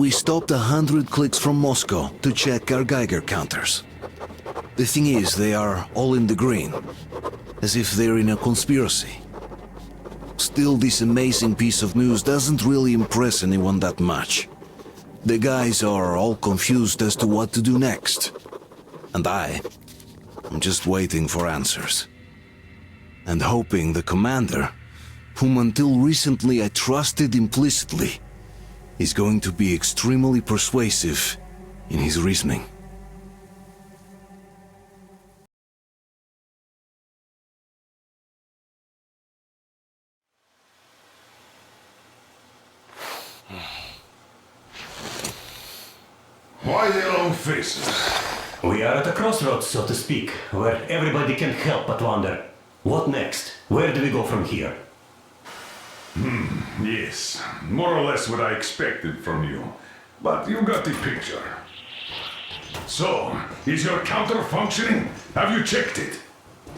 We stopped 100 clicks from Moscow to check our Geiger counters. The thing is, they are all in the green, as if they're in a conspiracy. Still, this amazing piece of news doesn't really impress anyone that much. The guys are all confused as to what to do next. And I'm just waiting for answers. And hoping the commander, whom until recently I trusted implicitly, is going to be extremely persuasive in his reasoning. Why the long faces? We are at a crossroads, so to speak, where everybody can't help but wonder, what next? Where do we go from here? Yes, more or less what I expected from you. But you got the picture. So, is your counter functioning? Have you checked it?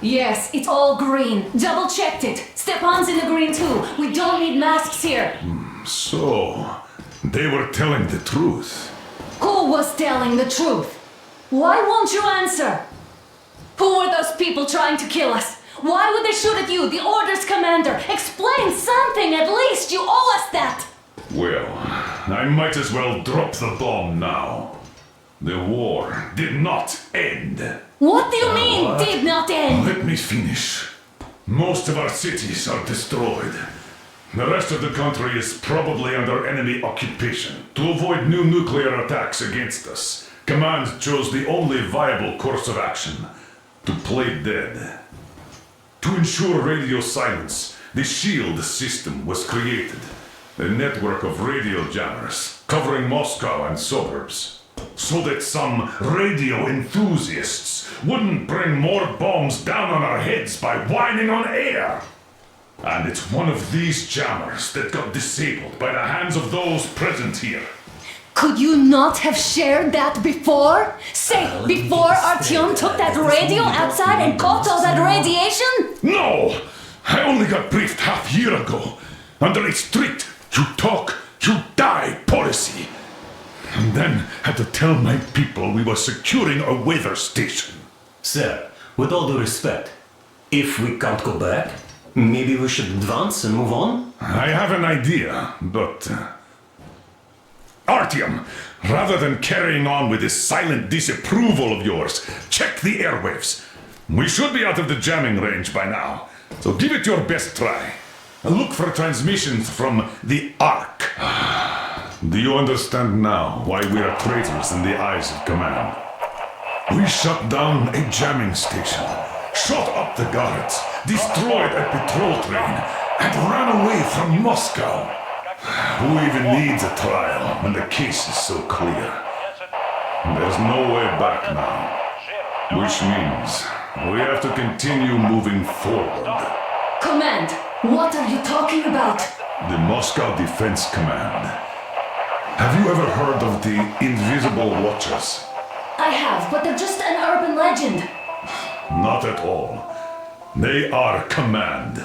Yes, it's all green. Double checked it. Stepan's in the green too. We don't need masks here. So, they were telling the truth. Who was telling the truth? Why won't you answer? Who were those people trying to kill us? Why would they shoot at you, the Order's commander? Explain something, at least! You owe us that! Well, I might as well drop the bomb now. The war did not end. What do you mean, did not end? Let me finish. Most of our cities are destroyed. The rest of the country is probably under enemy occupation. To avoid new nuclear attacks against us, Command chose the only viable course of action: to play dead. To ensure radio silence, the SHIELD system was created, a network of radio jammers covering Moscow and suburbs, so that some radio enthusiasts wouldn't bring more bombs down on our heads by whining on air. And it's one of these jammers that got disabled by the hands of those present here. Could you not have shared that before? Say, before Artyom took that radio outside and caught all that radiation? No! I only got briefed half year ago, under a strict you talk, you die policy. And then had to tell my people we were securing a weather station. Sir, with all due respect, if we can't go back, maybe we should advance and move on? I have an idea, but... Artyom, rather than carrying on with this silent disapproval of yours, check the airwaves. We should be out of the jamming range by now, so give it your best try. Look for transmissions from the Ark. Do you understand now why we are traitors in the eyes of Command? We shut down a jamming station, shot up the guards, destroyed a patrol train, and ran away from Moscow. Who even needs a trial when the case is so clear? There's no way back now, which means we have to continue moving forward. Command, what are you talking about? The Moscow Defense Command. Have you ever heard of the Invisible Watchers? I have, but they're just an urban legend. Not at all. They are Command.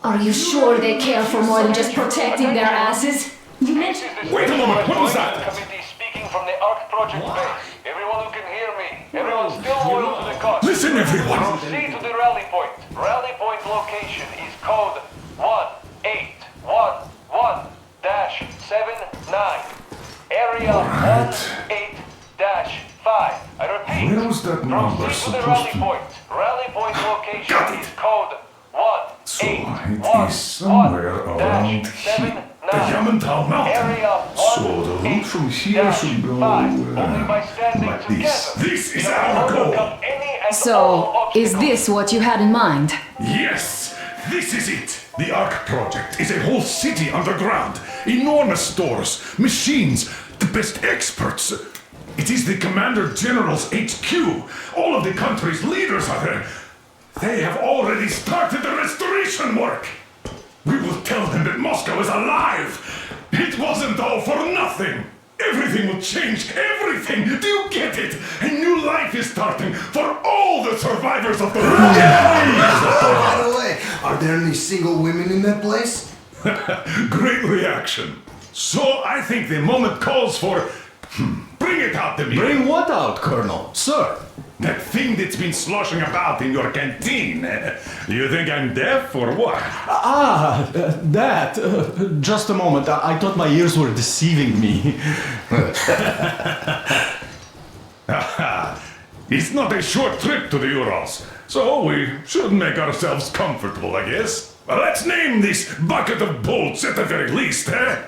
Are you sure they care for more than just protecting their asses? You mentioned... Wait a moment, what was that? Committee speaking from the ARC project base. Everyone who can hear me. Everyone still loyal to the cause. Listen, everyone! Proceed to the rally point. Rally point location is code 1811-79. Area 18-5. I repeat. Where was that number Proceed to the supposed rally to... point. Rally point location Got it. is code So it is somewhere around here. The Yamantau Mountain. So the route from here should go like this. This is our goal. So, is this what you had in mind? Yes, this is it. The Ark project is a whole city underground. Enormous stores, machines, the best experts. It is the Commander General's HQ. All of the country's leaders are there. They have already started the restoration work! We will tell them that Moscow is alive! It wasn't all for nothing! Everything will change, everything! Do you get it? A new life is starting for all the survivors of the war! By the way, are there any single women in that place? Great reaction. So I think the moment calls for... Bring it out to me. Bring what out, Colonel? Sir? That thing that's been sloshing about in your canteen. You think I'm deaf or what? That. Just a moment. I thought my ears were deceiving me. It's not a short trip to the Urals, so we should make ourselves comfortable, I guess. Well, let's name this bucket of bolts at the very least, eh?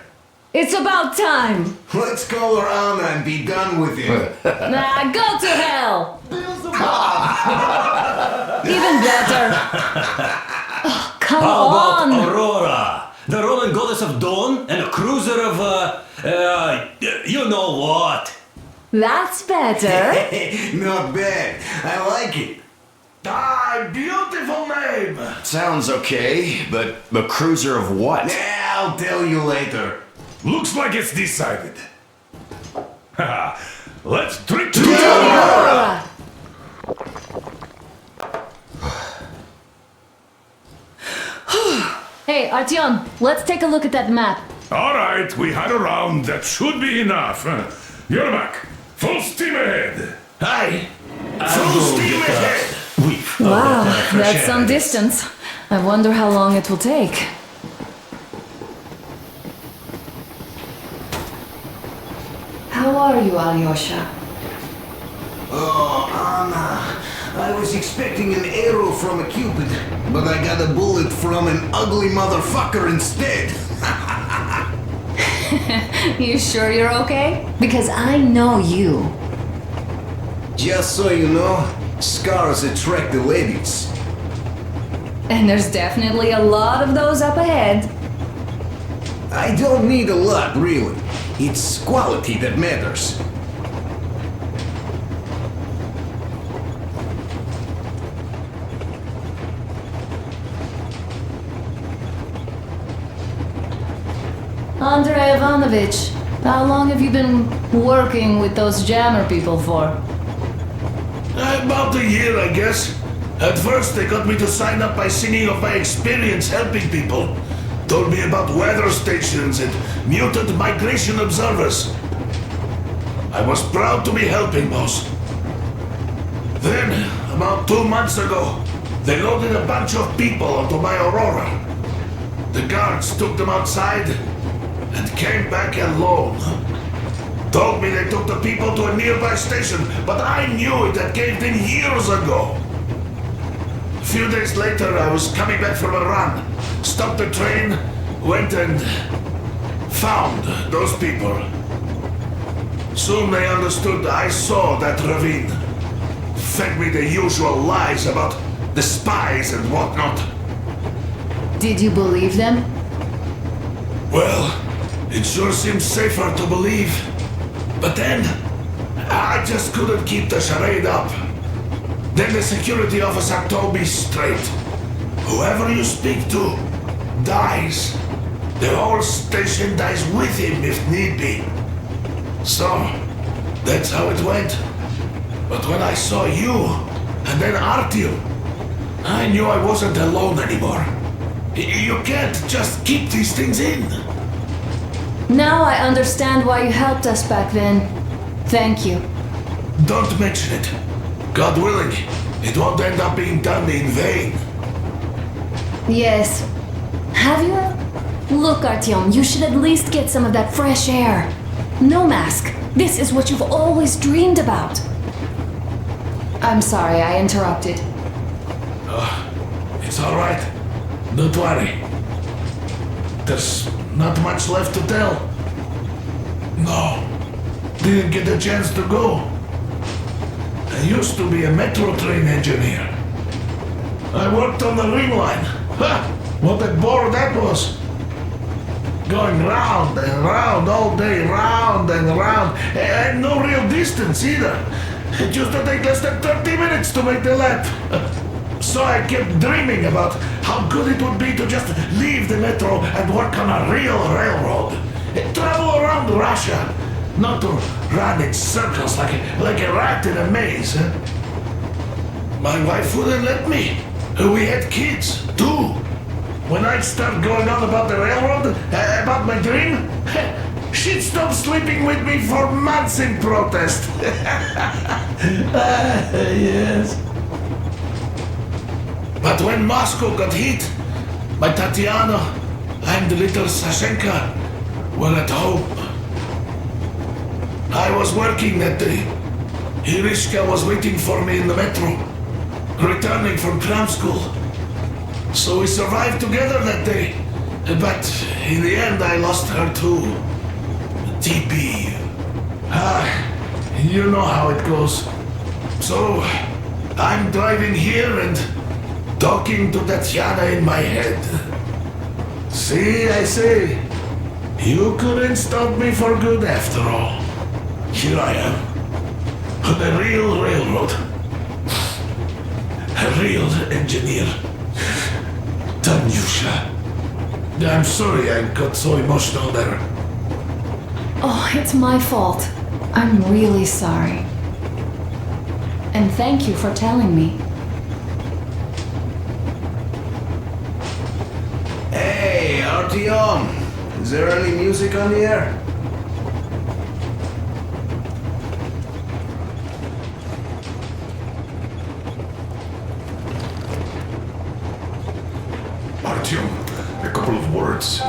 It's about time. Let's call her Anna and be done with it. Nah, go to hell. Even better. Oh, come How about on. Aurora? The Roman goddess of dawn and a cruiser of, you know what? That's better. Not bad. I like it. Beautiful name! Sounds okay, but the cruiser of what? Yeah, I'll tell you later. Looks like it's decided. Let's drink to Aurora. Hey, Artyom, let's take a look at that map. All right, we had a round. That should be enough. You're back. Full steam ahead. Hey! Full steam ahead! Wow, that's some distance. I wonder how long it will take. How are you, Alyosha? Oh, Anna. I was expecting an arrow from a cupid, but I got a bullet from an ugly motherfucker instead. You sure you're okay? Because I know you. Just so you know, scars attract the ladies. And there's definitely a lot of those up ahead. I don't need a lot, really. It's quality that matters. Andrei Ivanovich, how long have you been working with those jammer people for? About a year, I guess. At first, they got me to sign up by singing of my experience helping people. Told me about weather stations and mutant migration observers. I was proud to be helping, boss. Then, about 2 months ago, they loaded a bunch of people onto my Aurora. The guards took them outside and came back alone. Told me they took the people to a nearby station, but I knew it had caved in years ago. A few days later, I was coming back from a run. Stopped the train, went and found those people. Soon they understood I saw that ravine. Fed me the usual lies about the spies and whatnot. Did you believe them? Well, it sure seems safer to believe. But then, I just couldn't keep the charade up. Then the security officer told me straight. Whoever you speak to dies. The whole station dies with him if need be. So, that's how it went. But when I saw you, and then Artyom, I knew I wasn't alone anymore. You can't just keep these things in. Now I understand why you helped us back then. Thank you. Don't mention it. God willing, it won't end up being done in vain. Yes. Have you? Look, Artyom, you should at least get some of that fresh air. No mask. This is what you've always dreamed about. I'm sorry I interrupted. It's all right. Don't worry. There's not much left to tell. No, didn't get a chance to go. I used to be a metro train engineer. I worked on the ring line. Ha! What a bore that was. Going round and round all day, round and round, and no real distance either. It used to take less than 30 minutes to make the lap. So I kept dreaming about how good it would be to just leave the metro and work on a real railroad. Travel around Russia, not to run in circles like a rat in a maze. My wife wouldn't let me. We had kids, too. When I'd start going on about the railroad, about my dream, She'd stopped sleeping with me for months in protest. Yes. But when Moscow got hit, my Tatiana and little Sashenka were at home. I was working that day. Irishka was waiting for me in the metro, returning from cram school. So we survived together that day. But in the end, I lost her too. TP. You know how it goes. So, I'm driving here and talking to Tatiana in my head. See, I say, you couldn't stop me for good after all. Here I am, on a real railroad. A real engineer. Tanyusha. I'm sorry I got so emotional there. Oh, it's my fault. I'm really sorry. And thank you for telling me. Hey, Artyom! Is there any music on the air? Artyom, a couple of words.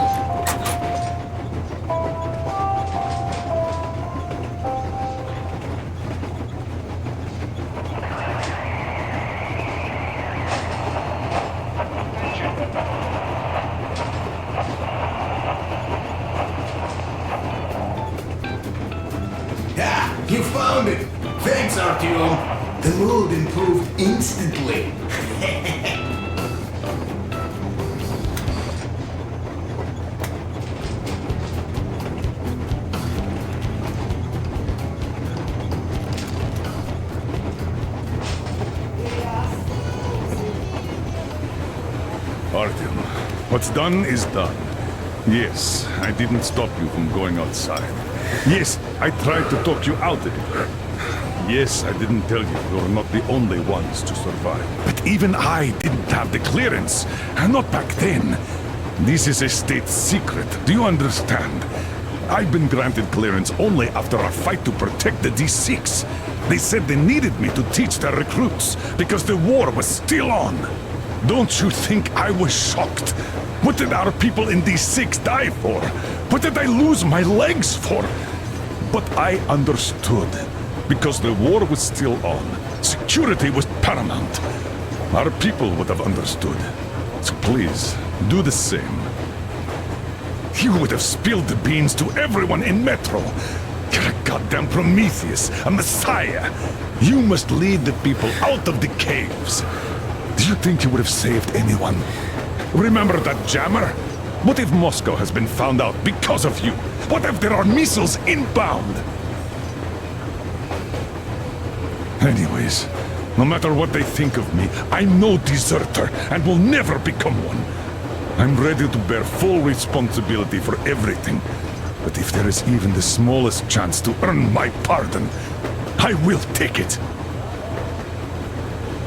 Yeah, you found it! Thanks, Artyom! The mood improved instantly. Artyom, what's done is done. Yes, I didn't stop you from going outside. Yes, I tried to talk you out of it. Yes, I didn't tell you you're not the only ones to survive. But even I didn't have the clearance. Not back then. This is a state secret. Do you understand? I've been granted clearance only after a fight to protect the D6. They said they needed me to teach their recruits because the war was still on. Don't you think I was shocked? What did our people in D6 die for? What did I lose my legs for? But I understood. Because the war was still on. Security was paramount. Our people would have understood. So please, do the same. You would have spilled the beans to everyone in Metro. You're a goddamn Prometheus, a messiah. You must lead the people out of the caves. Do you think you would have saved anyone? Remember that jammer? What if Moscow has been found out because of you? What if there are missiles inbound? Anyways, no matter what they think of me, I'm no deserter and will never become one. I'm ready to bear full responsibility for everything. But if there is even the smallest chance to earn my pardon, I will take it.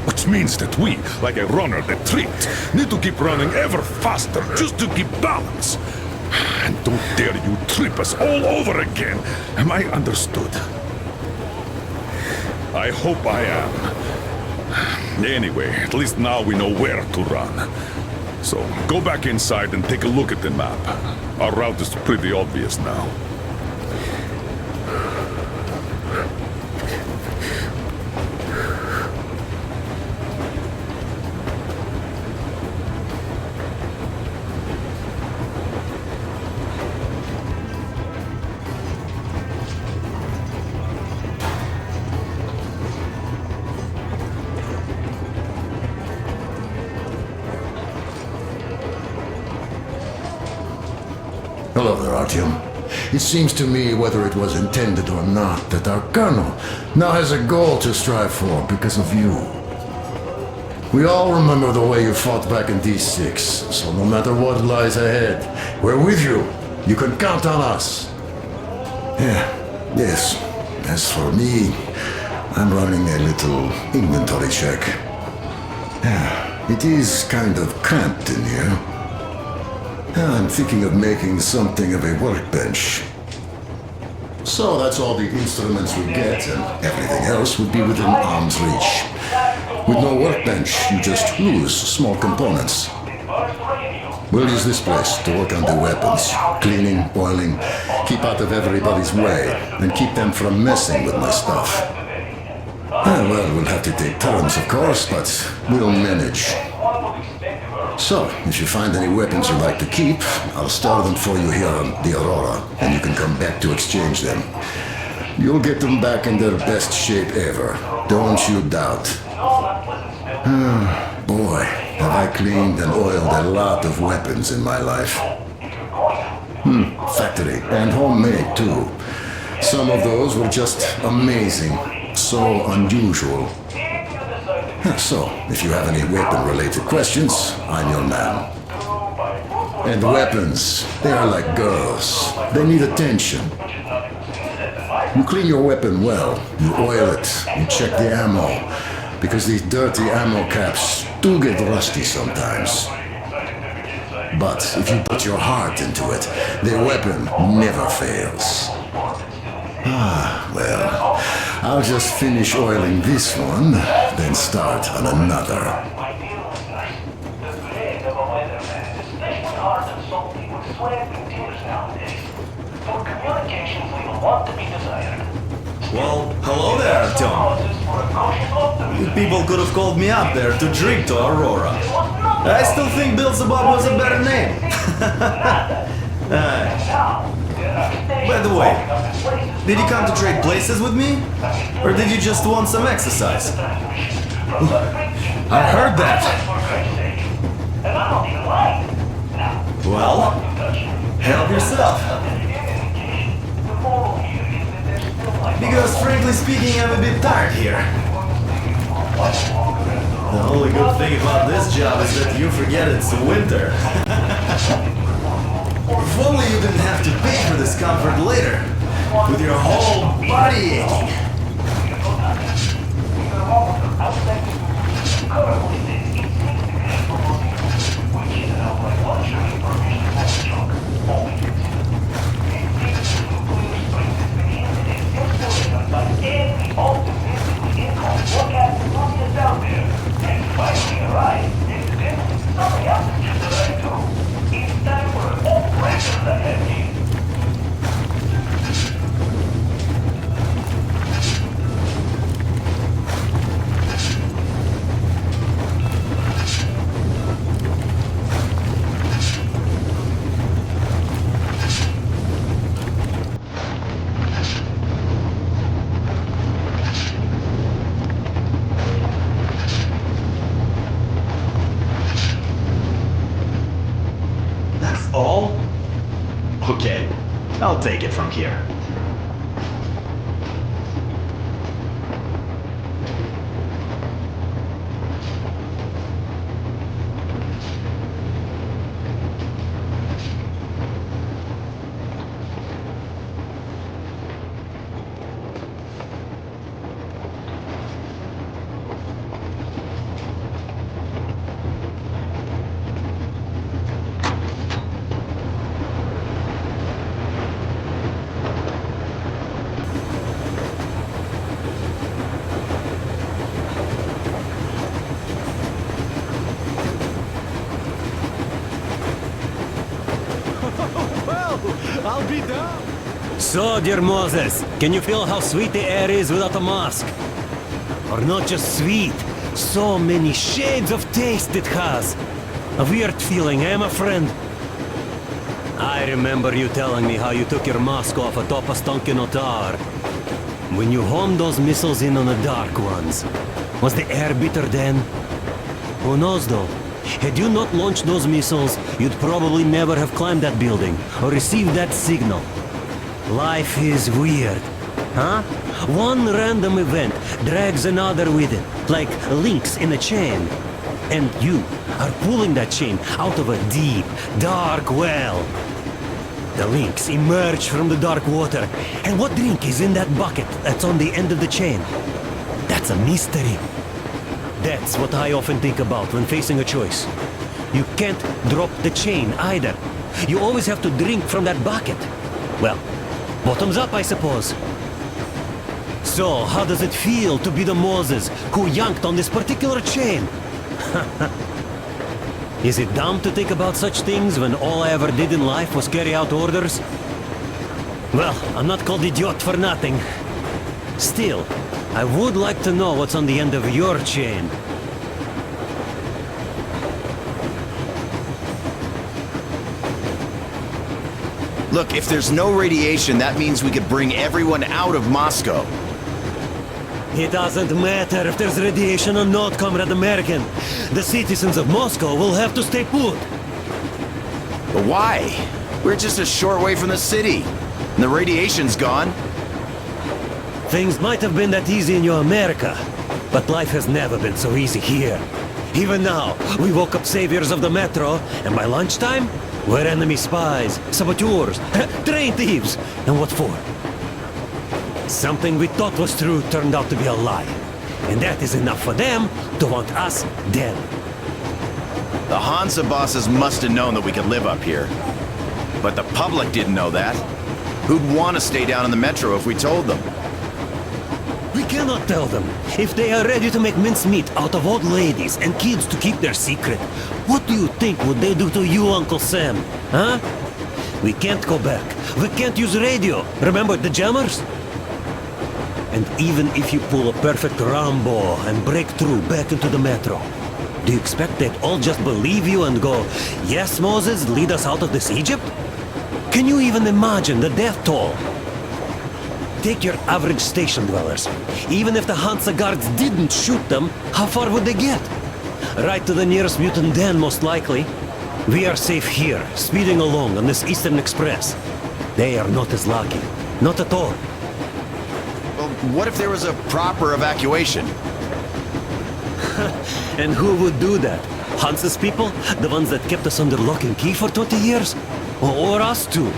Which means that we, like a runner that tripped, need to keep running ever faster just to keep balance. And don't dare you trip us all over again. Am I understood? I hope I am. Anyway, at least now we know where to run. So, go back inside and take a look at the map. Our route is pretty obvious now. Hello there, Artyom. It seems to me, whether it was intended or not, that our colonel now has a goal to strive for because of you. We all remember the way you fought back in D6, so no matter what lies ahead, we're with you. You can count on us. Yes. As for me, I'm running a little inventory check. It is kind of cramped in here. I'm thinking of making something of a workbench. So that's all the instruments we get, and everything else would be within arm's reach. With no workbench, you just lose small components. We'll use this place to work on the weapons. Cleaning, oiling, keep out of everybody's way, and keep them from messing with my stuff. Well, we'll have to take turns, of course, but we'll manage. So, if you find any weapons you'd like to keep, I'll store them for you here on the Aurora, and you can come back to exchange them. You'll get them back in their best shape ever. Don't you doubt. Boy, have I cleaned and oiled a lot of weapons in my life. Factory and homemade too. Some of those were just amazing. So unusual. So, if you have any weapon-related questions, I'm your man. And weapons, they are like girls. They need attention. You clean your weapon well, you oil it, you check the ammo, because these dirty ammo caps do get rusty sometimes. But if you put your heart into it, the weapon never fails. Well, I'll just finish oiling this one, then start on another. Well, hello there, Tom. You people could have called me up there to drink to Aurora. I still think Beelzebub was a better name. By the way, did you come to trade places with me? Or did you just want some exercise? I heard that. Well, help yourself. Because frankly speaking, I'm a bit tired here. The only good thing about this job is that you forget it's winter. If only you didn't have to pay for this comfort later, with your whole body aching. All? Okay, I'll take it from here. I'll be down. So, dear Moses, can you feel how sweet the air is without a mask? Or not just sweet, so many shades of taste it has. A weird feeling, eh, my friend? I remember you telling me how you took your mask off atop a stunking tower. When you homed those missiles in on the dark ones, was the air bitter then? Who knows though? Had you not launched those missiles, you'd probably never have climbed that building or received that signal. Life is weird, huh? One random event drags another with it, like links in a chain. And you are pulling that chain out of a deep, dark well. The links emerge from the dark water. And what drink is in that bucket that's on the end of the chain? That's a mystery. That's what I often think about when facing a choice. You can't drop the chain either. You always have to drink from that bucket. Well, Bottoms up, I suppose. So, how does it feel to be the Moses who yanked on this particular chain? Is it dumb to think about such things when all I ever did in life was carry out orders? Well, I'm not called idiot for nothing. Still, I would like to know what's on the end of your chain. Look, if there's no radiation, that means we could bring everyone out of Moscow. It doesn't matter if there's radiation or not, Comrade American. The citizens of Moscow will have to stay put. But why? We're just a short way from the city, and the radiation's gone. Things might have been that easy in your America, but life has never been so easy here. Even now, we woke up saviors of the metro, and by lunchtime, we're enemy spies, saboteurs, train thieves, and what for? Something we thought was true turned out to be a lie. And that is enough for them to want us dead. The Hansa bosses must have known that we could live up here. But the public didn't know that. Who'd want to stay down in the metro if we told them? We cannot tell them. If they are ready to make mincemeat out of old ladies and kids to keep their secret, what do you think would they do to you, Uncle Sam? Huh? We can't go back. We can't use radio. Remember the jammers? And even if you pull a perfect Rambo and break through back into the metro, do you expect they'd all just believe you and go, "Yes, Moses, lead us out of this Egypt"? Can you even imagine the death toll? Take your average station dwellers. Even if the Hansa guards didn't shoot them, how far would they get? Right to the nearest mutant den, most likely. We are safe here, speeding along on this Eastern Express. They are not as lucky. Not at all. Well, what if there was a proper evacuation? And who would do that? Hansa's people? The ones that kept us under lock and key for 20 years? Or us too?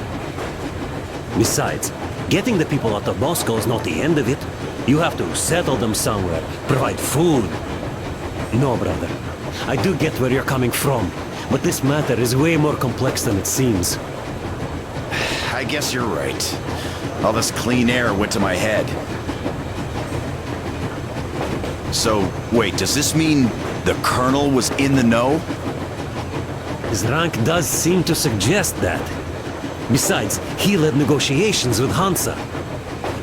Besides, getting the people out of Moscow is not the end of it. You have to settle them somewhere, provide food. No, brother. I do get where you're coming from, but this matter is way more complex than it seems. I guess you're right. All this clean air went to my head. So, wait, does this mean the Colonel was in the know? His rank does seem to suggest that. Besides, he led negotiations with Hansa.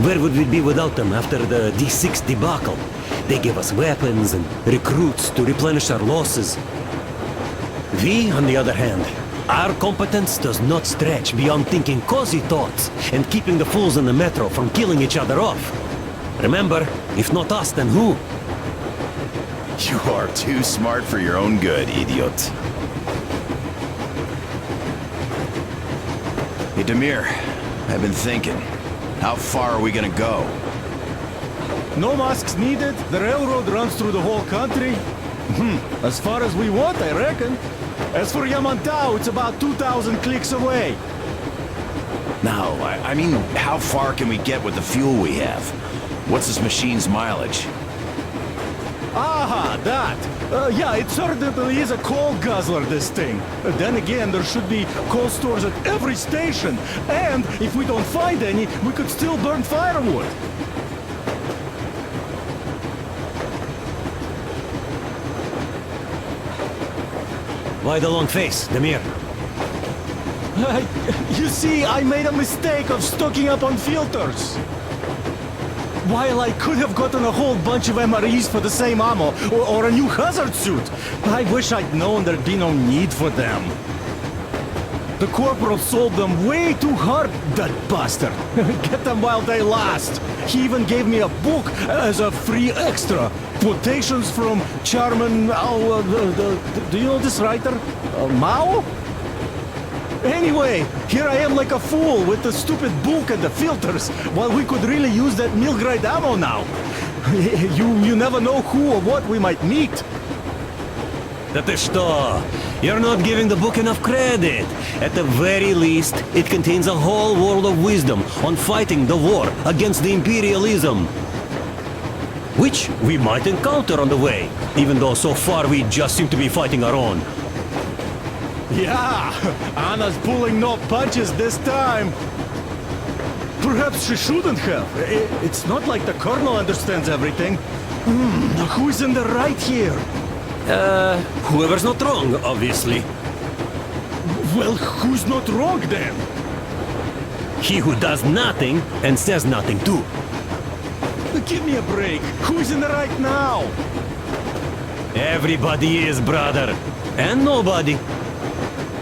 Where would we be without them after the D6 debacle? They gave us weapons and recruits to replenish our losses. We, on the other hand, our competence does not stretch beyond thinking cozy thoughts and keeping the fools in the metro from killing each other off. Remember, if not us, then who? You are too smart for your own good, idiot. Hey, Demir, I've been thinking. How far are we gonna go? No masks needed. The railroad runs through the whole country. As far as we want, I reckon. As for Yamantau, it's about 2,000 clicks away. No, I mean, how far can we get with the fuel we have? What's this machine's mileage? Aha, that. Yeah, it certainly is a coal guzzler, this thing. Then again, there should be coal stores at every station. And if we don't find any, we could still burn firewood. Why the long face, Demir? You see, I made a mistake of stocking up on filters. While I could have gotten a whole bunch of MREs for the same ammo, or a new hazard suit, I wish I'd known there'd be no need for them. The corporal sold them way too hard, that bastard. Get them while they last. He even gave me a book as a free extra. Quotations from Chairman Mao, do you know this writer? Mao? Anyway, here I am like a fool with the stupid book and the filters, while we could really use that meal-grade ammo now. You never know who or what we might meet. That is что? You're not giving the book enough credit. At the very least, it contains a whole world of wisdom on fighting the war against the imperialism. Which we might encounter on the way, even though so far we just seem to be fighting our own. Yeah, Anna's pulling no punches this time. Perhaps she shouldn't have. It's not like the Colonel understands everything. Who's in the right here? Whoever's not wrong, obviously. Well, who's not wrong then? He who does nothing and says nothing too. Give me a break. Who's in the right now? Everybody is, brother. And nobody.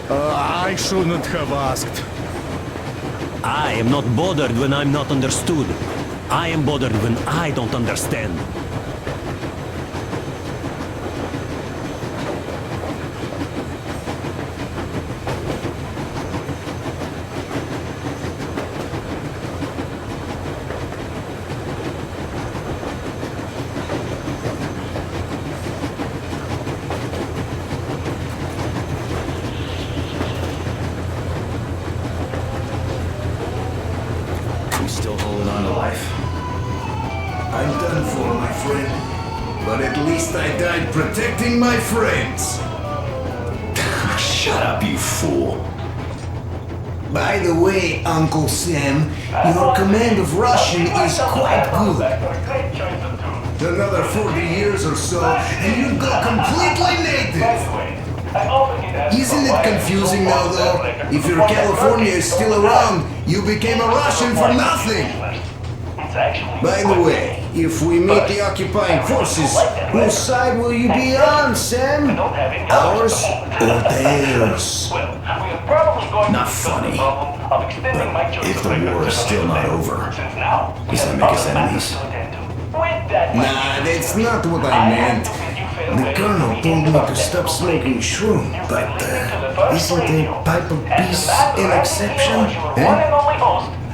I shouldn't have asked. I am not bothered when I'm not understood. I am bothered when I don't understand. Still holding on to life. I'm done for, my friend. But at least I died protecting my friends. Shut up, you fool. By the way, Uncle Sam, your command of Russian is quite good. Another 40 years or so, and you go completely native. Isn't it confusing now, though? If your California is still around, you became a Russian for nothing. By the way, if we meet the occupying forces, whose side will you be on, Sam? Ours or theirs? Not funny. But if the war is still not over, does that make us enemies? Nah, that's not what I meant. The Colonel told me to stop smoking shroom, but isn't a pipe of peace an exception?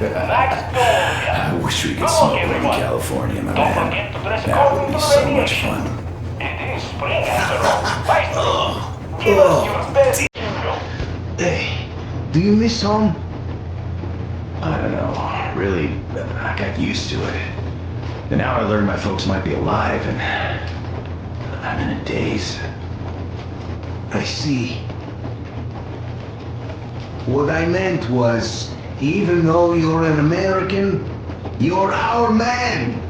I wish we could smoke like in California, my man. That would be so much fun. Hey, do you miss home? I don't know. Really, I got used to it. And now I learned my folks might be alive, and I'm in a daze. I see. What I meant was, even though you're an American, you're our man.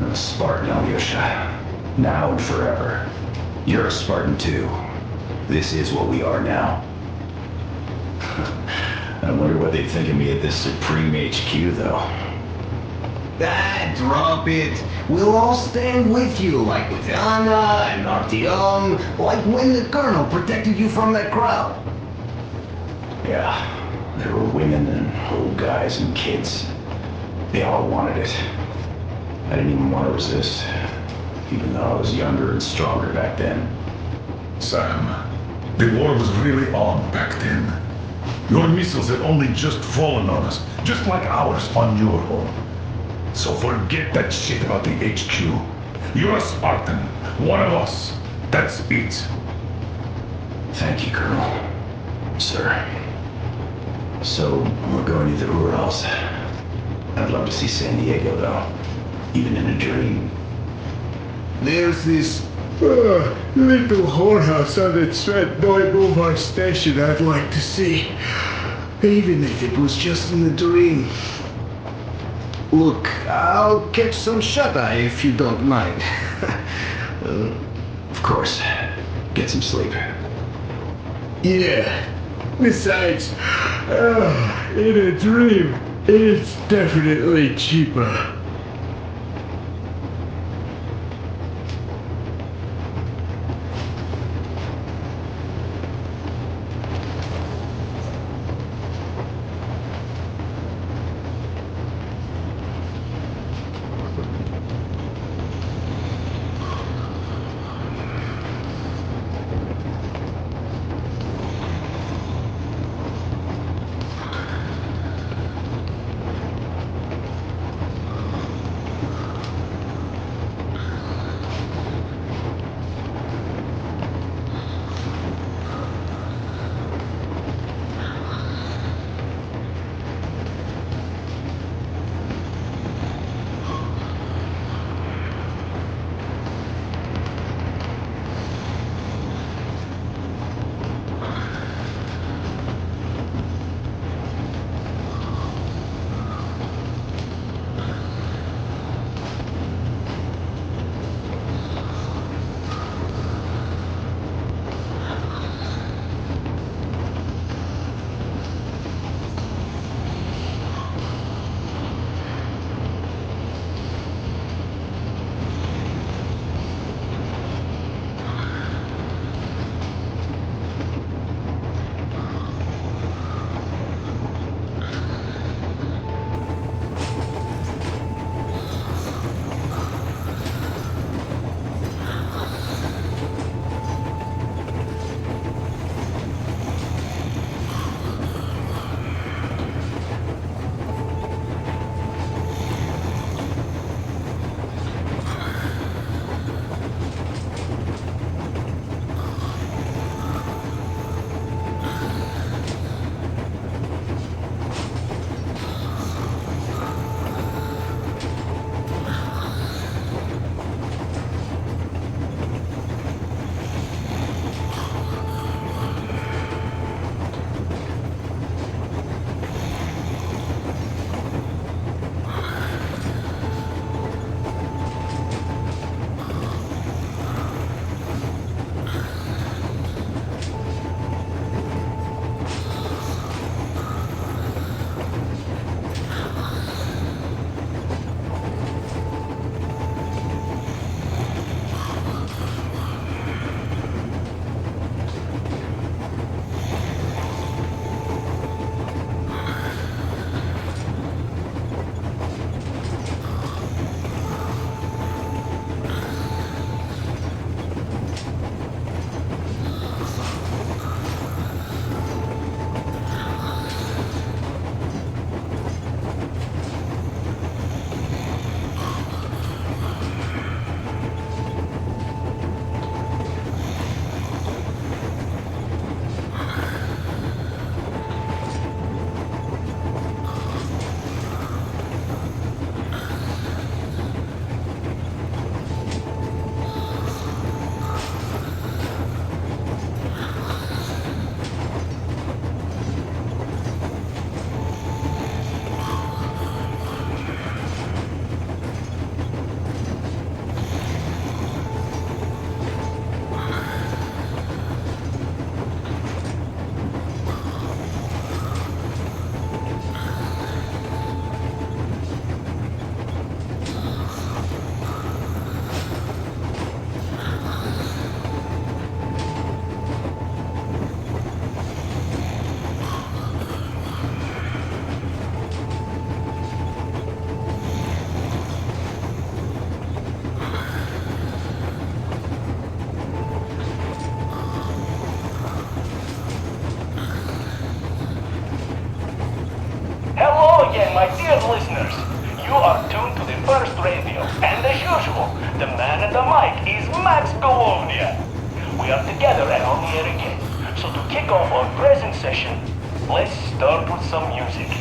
I'm a Spartan, Alyosha. Now and forever. You're a Spartan too. This is what we are now. I wonder what they think of me at this Supreme HQ, though. Ah, drop it. We'll all stand with you, like with Anna and Artyom, like when the Colonel protected you from that crowd. Yeah, there were women and old guys and kids. They all wanted it. I didn't even want to resist, even though I was younger and stronger back then. Sam, the war was really on back then. Your missiles had only just fallen on us, just like ours on your home. So forget that shit about the HQ. You're a Spartan, one of us. That's it. Thank you, Colonel. Sir. So, we're going to the Urals. I'd love to see San Diego, though. Even in a dream. There's this little whorehouse on the Stratnoy Boulevard station I'd like to see. Even if it was just in a dream. Look, I'll catch some shut-eye if you don't mind. Of course. Get some sleep. Yeah. Besides, in a dream, it's definitely cheaper. Max Golovnia. We are together and on the air again. So to kick off our present session, let's start with some music.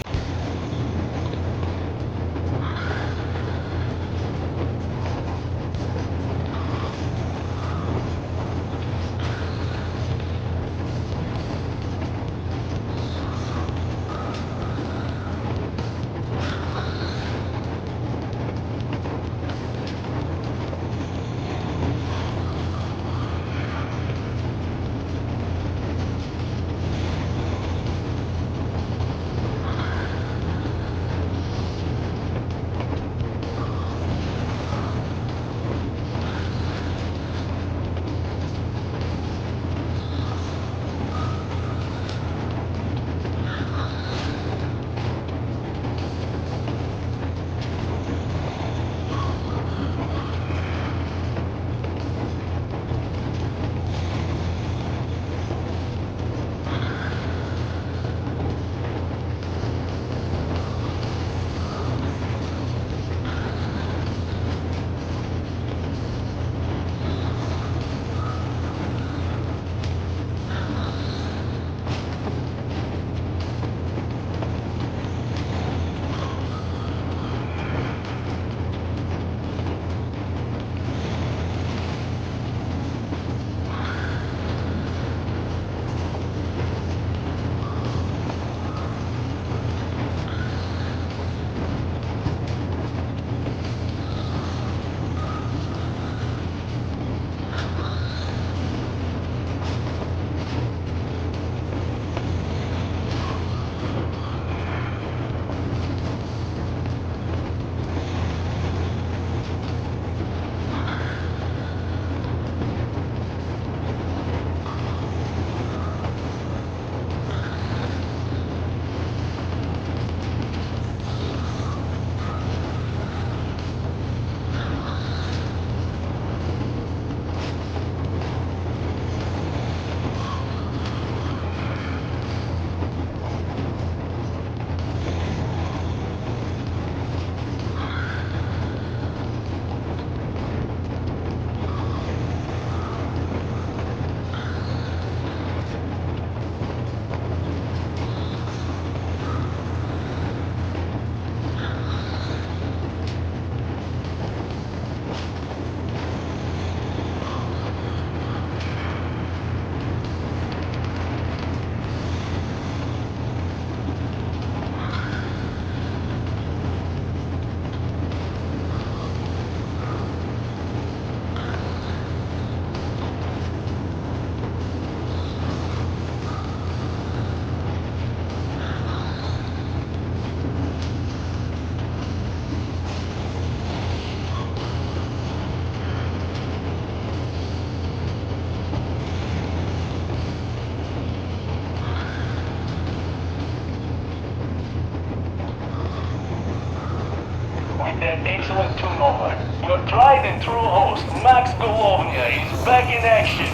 With that excellent tune over, your tried and true host, Max Golovnia, is back in action.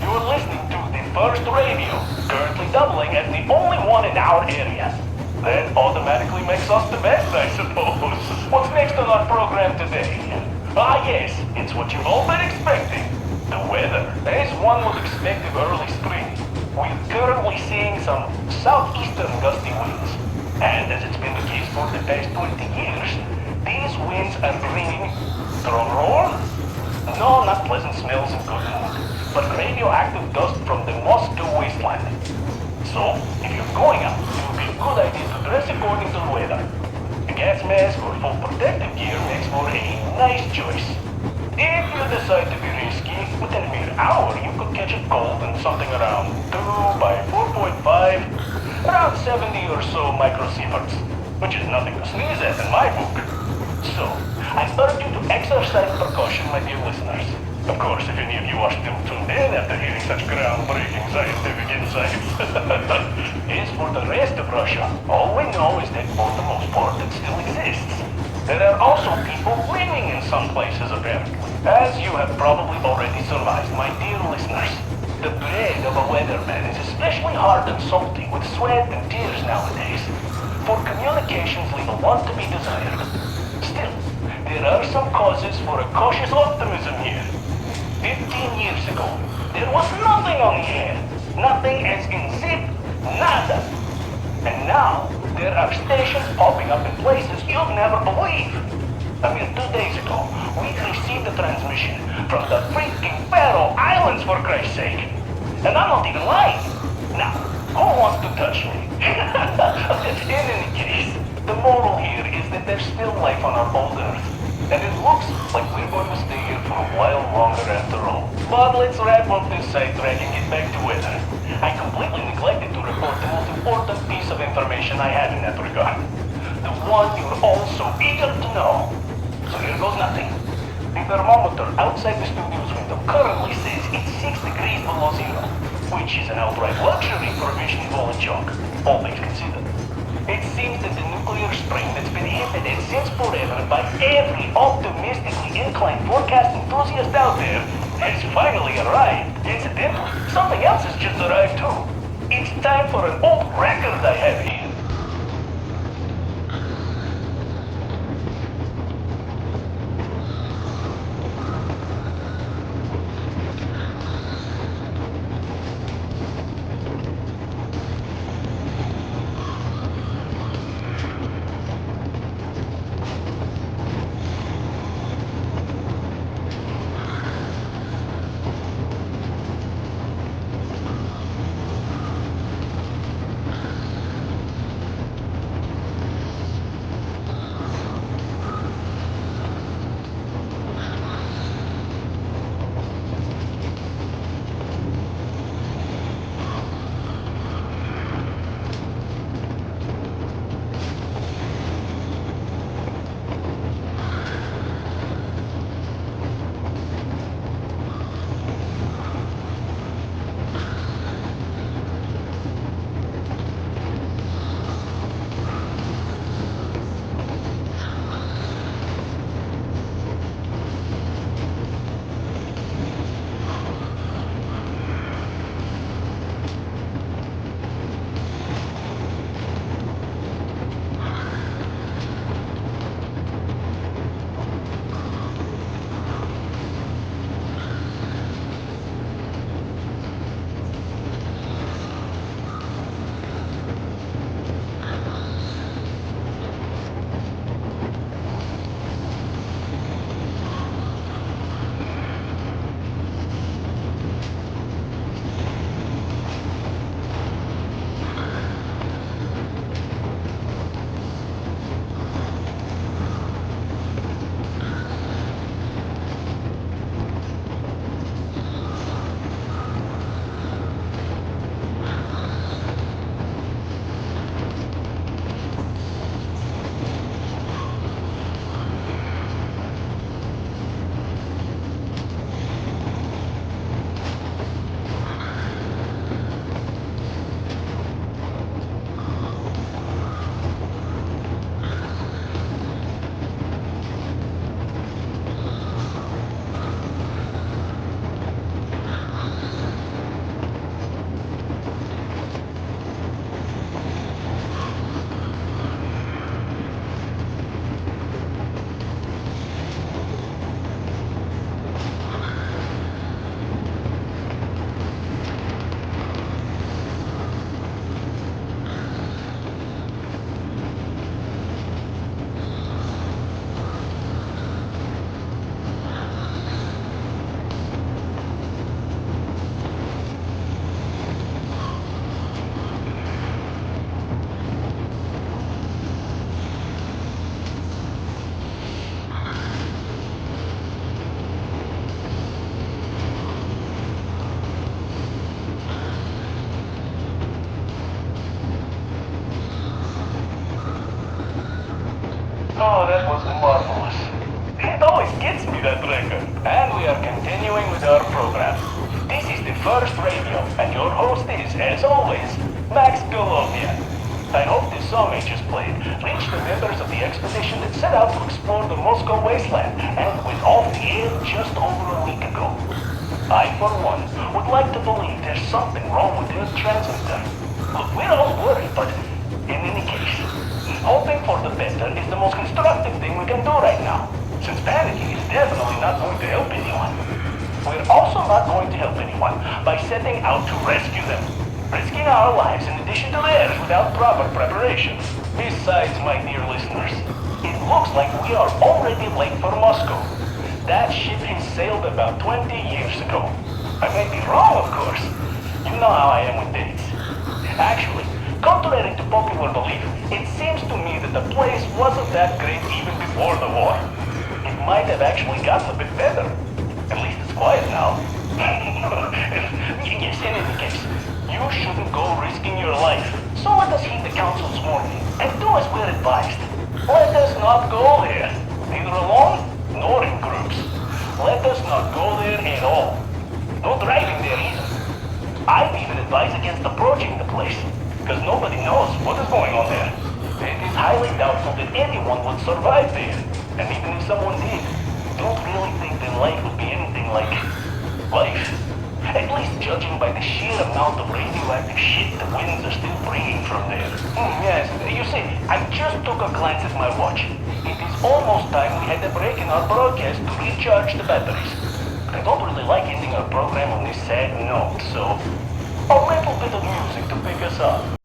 You are listening to the first radio, currently doubling as the only one in our area. That automatically makes us the best, I suppose. What's next on our program today? Ah yes, it's what you've all been expecting. The weather. As one would expect of early spring, we're currently seeing some southeastern gusty winds. And as it's been the case for the past 20 years, these winds are bringing, drum roll? No, not pleasant smells and good mood, but radioactive dust from the Moscow wasteland. So, if you're going out, it would be a good idea to dress according to the weather. A gas mask or full protective gear makes for a nice choice. If you decide to be risky, within a mere hour you could catch a cold in something around 2 by 4.5, around 70 or so microsieverts, which is nothing to sneeze at in my book. So, I urge you to exercise precaution, my dear listeners. Of course, if any of you are still tuned in after hearing such groundbreaking scientific insights. As for the rest of Russia, all we know is that for the most part it still exists. There are also people living in some places apparently. As you have probably already surmised, my dear listeners, the bread of a weatherman is especially hard and salty with sweat and tears nowadays. For communications leave a lot to be desired. Still, there are some causes for a cautious optimism here. 15 years ago, there was nothing on the air. Nothing as in zip, nada. And now, there are stations popping up in places you'll never believe. A mere 2 days ago, we received a transmission from the freaking Faroe Islands, for Christ's sake. And I'm not even lying. Now, who wants to touch me? In any case, the moral here is that there's still life on our old Earth. And it looks like we're going to stay here for a while longer after all. But let's wrap up this sidetrack and get back to weather. I completely neglected to report the most important piece of information I have in that regard. The one you're all so eager to know. So here goes nothing. The thermometer outside the studio's window currently says it's 6 degrees below zero, which is an outright luxury for a mission full of junk, all things considered. It seems that the nuclear spring that's been hinted at since forever by every optimistically inclined forecast enthusiast out there has finally arrived. Incidentally, something else has just arrived too. It's time for an old record I have here. Oh, that was marvelous. It always gets me, that record. And we are continuing with our program. This is the first radio, and your host is, as always, Max Golovia. I hope this song I just played reached the members of the expedition that set out to explore the Moscow wasteland and went off the air just over a week ago. I, for one, would like to believe there's something wrong with their transmitter. Look, we're all worried, but in any case, hoping for the better is the most constructive thing we can do right now, since panicking is definitely not going to help anyone. We're also not going to help anyone by setting out to rescue them, risking our lives in addition to theirs without proper preparation. Besides, my dear listeners, it looks like we are already late for Moscow. That ship has sailed about 20 years ago. I may be wrong, of course. You know how I am with dates. Actually, contrary to popular belief, it seems to me that the place wasn't that great even before the war. It might have actually gotten a bit better. At least it's quiet now. Yes, in any case, you shouldn't go risking your life. So let us heed the council's warning and do as we're advised. Let us not go there, neither alone nor in groups. Let us not go there at all. No driving there either. I'd even advise against approaching the place, because nobody knows what is going on there. It is highly doubtful that anyone would survive there, and even if someone did, don't really think that life would be anything like life. At least judging by the sheer amount of radioactive shit the winds are still bringing from there. Yes, you see, I just took a glance at my watch. It is almost time we had a break in our broadcast to recharge the batteries. I don't really like ending our program on this sad note, so a little bit of music to pick us up.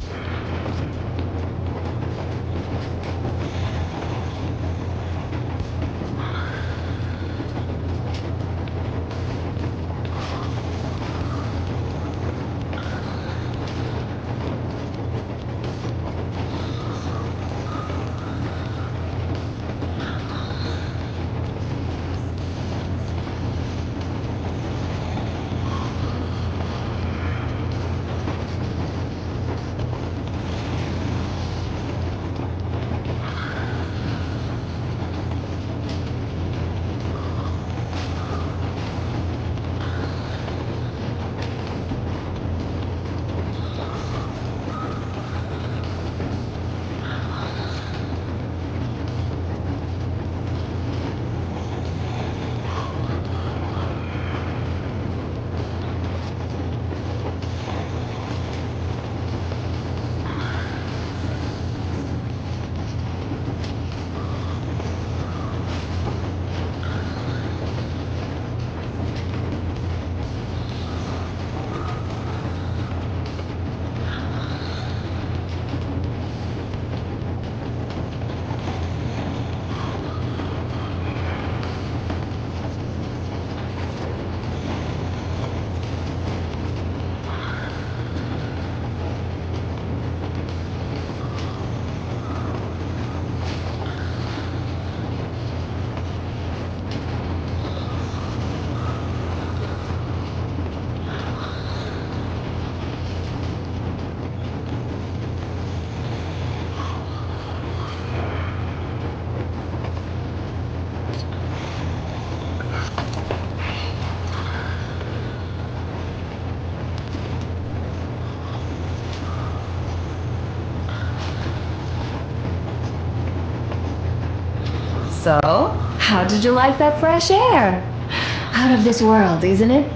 So, how did you like that fresh air? Out of this world, isn't it?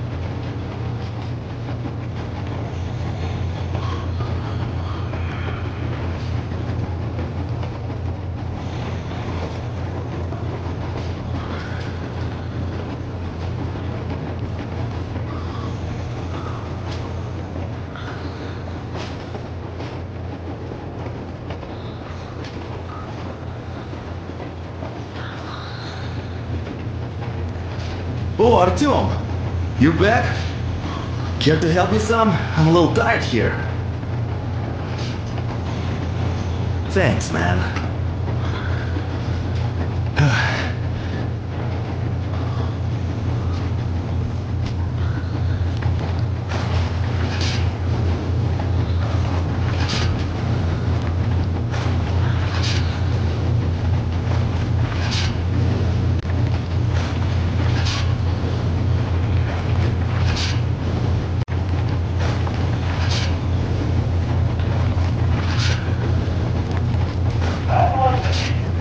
Oh, Artyom! You back? Care to help me some? I'm a little tired here. Thanks, man.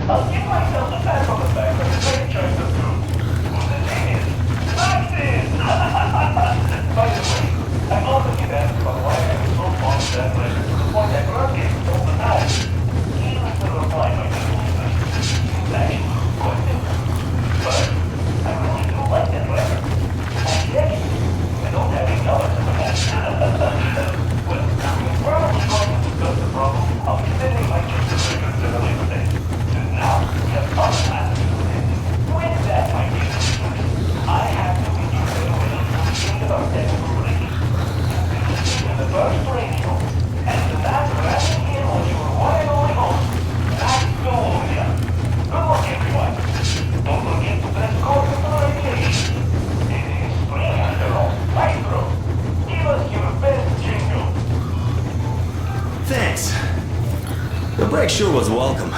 I'll give myself a pat on the back for the great choice of food. The thing is, Maxis! By the way, I often get asked about why I was so fond of that record to the point I broadcast all the time. Needless to reply, my good listeners. It's actually quite simple. But I really do like that record. I guess first radio. And tonight we're having here on your one and only host, Max Colombia. Good luck, everyone. Don't forget to press code for the radiation. It is free after all. Maestro, give us your best jingle. Thanks. The break sure was welcome.